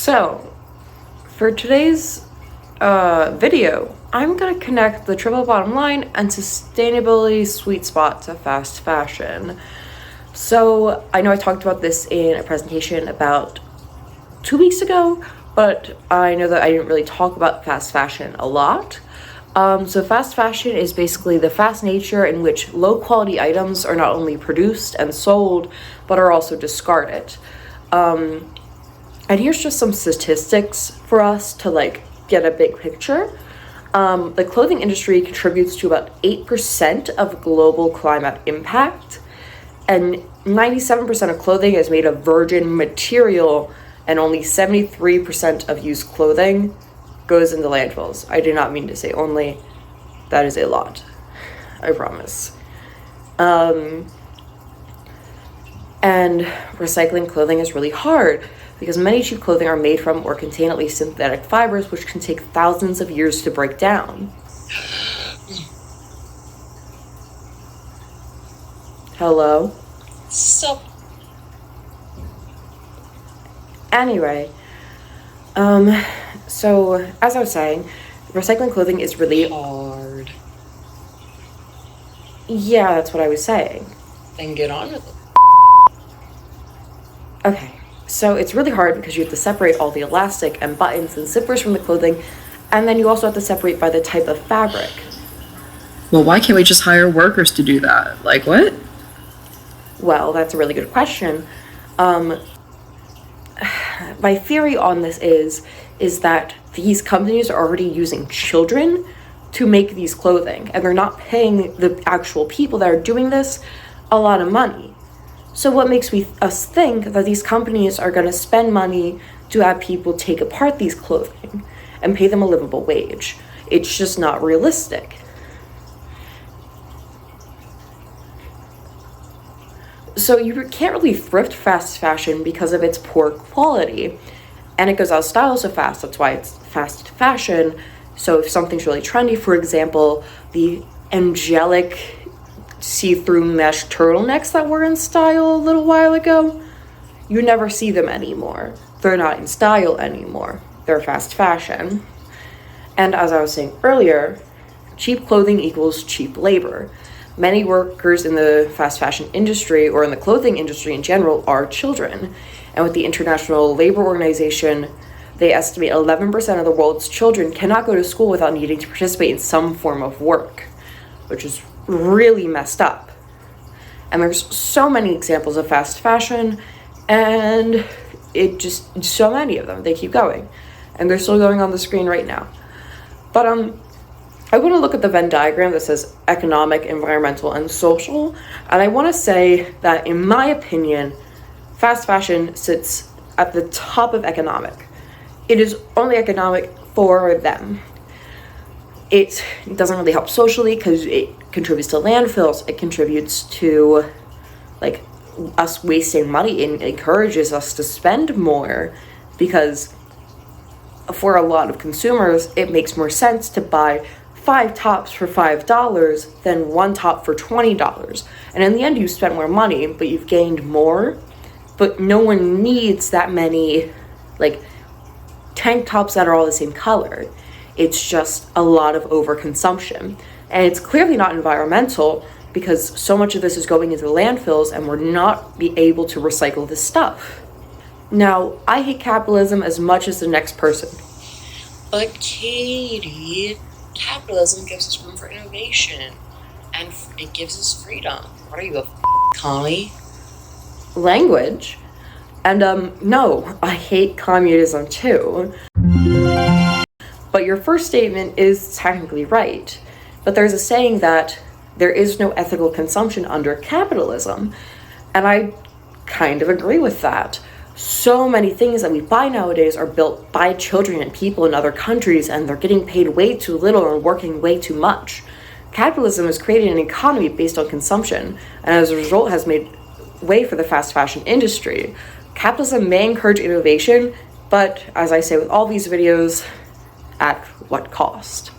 So, for today's video, I'm gonna connect the triple bottom line and sustainability sweet spot to fast fashion. So, I know I talked about this in a presentation about 2 weeks ago, but I know that I didn't really talk about fast fashion a lot. So fast fashion is basically the fast nature in which low quality items are not only produced and sold, but are also discarded. And here's just some statistics for us to get a big picture. The clothing industry contributes to about 8% of global climate impact, and 97% of clothing is made of virgin material, and only 73% of used clothing goes into landfills. I did not mean to say only. That is a lot, I promise. And recycling clothing is really hard because many cheap clothing are made from or contain at least synthetic fibers, which can take thousands of years to break down. Hello? So Anyway, so as I was saying, recycling clothing is really hard. Yeah, that's what I was saying. Then get on with it. Okay, so it's really hard because you have to separate all the elastic and buttons and zippers from the clothing, and then you also have to separate by the type of fabric. Well, why can't we just hire workers to do that? Like, what? Well, that's a really good question. My theory on this is that these companies are already using children to make these clothing, and they're not paying the actual people that are doing this a lot of money. So what makes us think that these companies are going to spend money to have people take apart these clothing and pay them a livable wage? It's just not realistic. So you can't really thrift fast fashion because of its poor quality, and it goes out of style so fast. That's why it's fast fashion. So if something's really trendy, for example, the angelic see-through mesh turtlenecks that were in style a little while ago, you never see them anymore. They're not in style anymore. They're fast fashion. And as I was saying earlier, cheap clothing equals cheap labor. Many workers in the fast fashion industry, or in the clothing industry in general, are children. And with the International Labor Organization, they estimate 11% of the world's children cannot go to school without needing to participate in some form of work, which is really messed up. And there's so many examples of fast fashion, and so many of them. They keep going, and they're still going on the screen right now. But I want to look at the Venn diagram that says economic, environmental, and social, and I want to say that, in my opinion, fast fashion sits at the top of economic. It is only economic for them. It doesn't really help socially because it contributes to landfills. It contributes to us wasting money and encourages us to spend more, because for a lot of consumers, it makes more sense to buy 5 tops for $5 than 1 top for $20. And in the end, you spent more money, but you've gained more. But no one needs that many tank tops that are all the same color. It's just a lot of overconsumption. And it's clearly not environmental because so much of this is going into landfills and we're not be able to recycle this stuff. Now, I hate capitalism as much as the next person. But Katie, capitalism gives us room for innovation, and it gives us freedom. What are you, a commie? Language. And no, I hate communism too. But your first statement is technically right. But there's a saying that there is no ethical consumption under capitalism. And I kind of agree with that. So many things that we buy nowadays are built by children and people in other countries, and they're getting paid way too little and working way too much. Capitalism has created an economy based on consumption, and as a result has made way for the fast fashion industry. Capitalism may encourage innovation, but as I say with all these videos, at what cost?